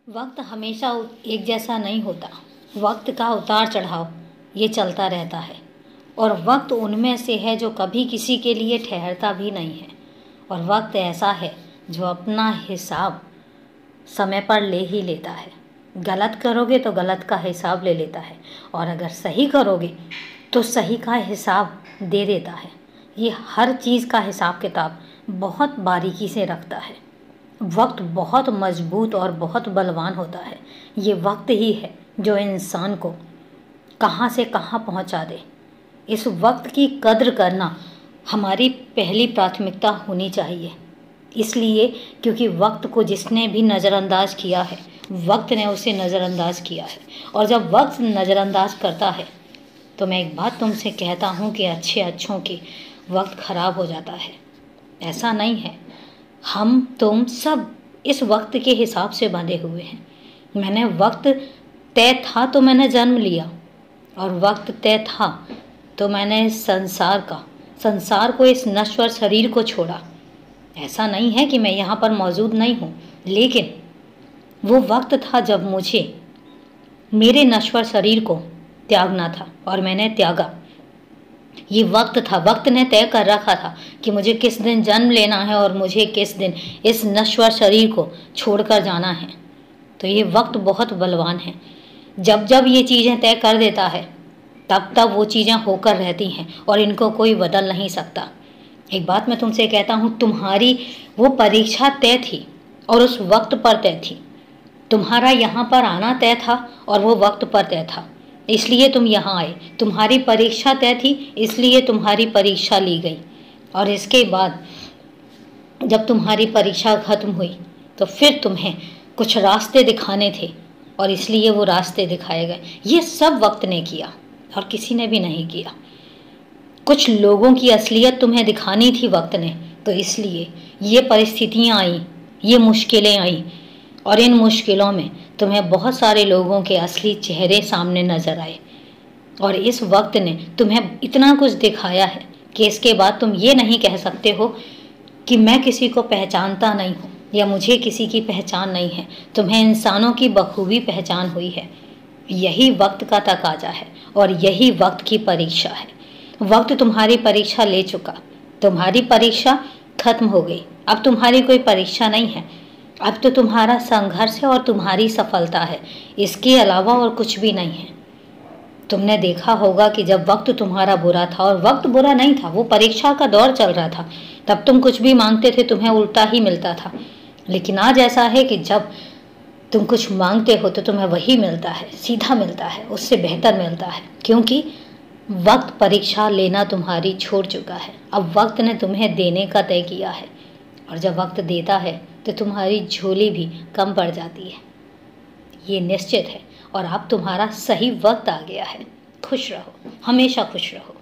वक्त हमेशा एक जैसा नहीं होता। वक्त का उतार चढ़ाव ये चलता रहता है और वक्त उनमें से है जो कभी किसी के लिए ठहरता भी नहीं है। और वक्त ऐसा है जो अपना हिसाब समय पर ले ही लेता है। गलत करोगे तो गलत का हिसाब ले लेता है और अगर सही करोगे तो सही का हिसाब दे देता है। ये हर चीज़ का हिसाब किताब बहुत बारीकी से रखता है। वक्त बहुत मजबूत और बहुत बलवान होता है। ये वक्त ही है जो इंसान को कहाँ से कहाँ पहुँचा दे। इस वक्त की कद्र करना हमारी पहली प्राथमिकता होनी चाहिए। इसलिए क्योंकि वक्त को जिसने भी नज़रअंदाज किया है, वक्त ने उसे नज़रअंदाज किया है। और जब वक्त नज़रअंदाज करता है तो मैं एक बात तुमसे कहता हूँ कि अच्छों की वक्त ख़राब हो जाता है। ऐसा नहीं है, हम तुम सब इस वक्त के हिसाब से बंधे हुए हैं। मैंने वक्त तय था तो मैंने जन्म लिया और वक्त तय था तो मैंने संसार को, इस नश्वर शरीर को छोड़ा। ऐसा नहीं है कि मैं यहाँ पर मौजूद नहीं हूँ, लेकिन वो वक्त था जब मुझे मेरे नश्वर शरीर को त्यागना था और मैंने त्यागा। ये वक्त था, वक्त ने तय कर रखा था कि मुझे किस दिन जन्म लेना है और मुझे किस दिन इस नश्वर शरीर को छोड़कर जाना है। तो ये वक्त बहुत बलवान है। जब जब ये चीज़ें तय कर देता है तब तब वो चीज़ें होकर रहती हैं और इनको कोई बदल नहीं सकता। एक बात मैं तुमसे कहता हूँ, तुम्हारी वो परीक्षा तय थी और उस वक्त पर तय थी। तुम्हारा यहाँ पर आना तय था और वो वक्त पर तय था, इसलिए तुम यहाँ आए। तुम्हारी परीक्षा तय थी, इसलिए तुम्हारी परीक्षा ली गई। और इसके बाद जब तुम्हारी परीक्षा खत्म हुई तो फिर तुम्हें कुछ रास्ते दिखाने थे और इसलिए वो रास्ते दिखाए गए। ये सब वक्त ने किया और किसी ने भी नहीं किया। कुछ लोगों की असलियत तुम्हें दिखानी थी वक्त ने, तो इसलिए ये परिस्थितियाँ आई, ये मुश्किलें आई और इन मुश्किलों में तुम्हें बहुत सारे लोगों के असली चेहरे सामने नजर आए। और इस वक्त ने तुम्हें इतना कुछ दिखाया है कि इसके बाद तुम ये नहीं कह सकते हो कि मैं किसी को पहचानता नहीं हूँ या मुझे किसी की पहचान नहीं है। तुम्हें इंसानों की बखूबी पहचान हुई है। यही वक्त का तकाजा है और यही वक्त की परीक्षा है। वक्त तुम्हारी परीक्षा ले चुका, तुम्हारी परीक्षा खत्म हो गई। अब तुम्हारी कोई परीक्षा नहीं है, अब तो तुम्हारा संघर्ष है और तुम्हारी सफलता है। इसके अलावा और कुछ भी नहीं है। तुमने देखा होगा कि जब वक्त तुम्हारा बुरा था, और वक्त बुरा नहीं था, वो परीक्षा का दौर चल रहा था, तब तुम कुछ भी मांगते थे तुम्हें उल्टा ही मिलता था। लेकिन आज ऐसा है कि जब तुम कुछ मांगते हो तो तुम्हें वही मिलता है, सीधा मिलता है, उससे बेहतर मिलता है। क्योंकि वक्त परीक्षा लेना तुम्हारी छोड़ चुका है। अब वक्त ने तुम्हें देने का तय किया है और जब वक्त देता है तो तुम्हारी झोली भी कम पड़ जाती है। ये निश्चित है और अब तुम्हारा सही वक्त आ गया है। खुश रहो, हमेशा खुश रहो।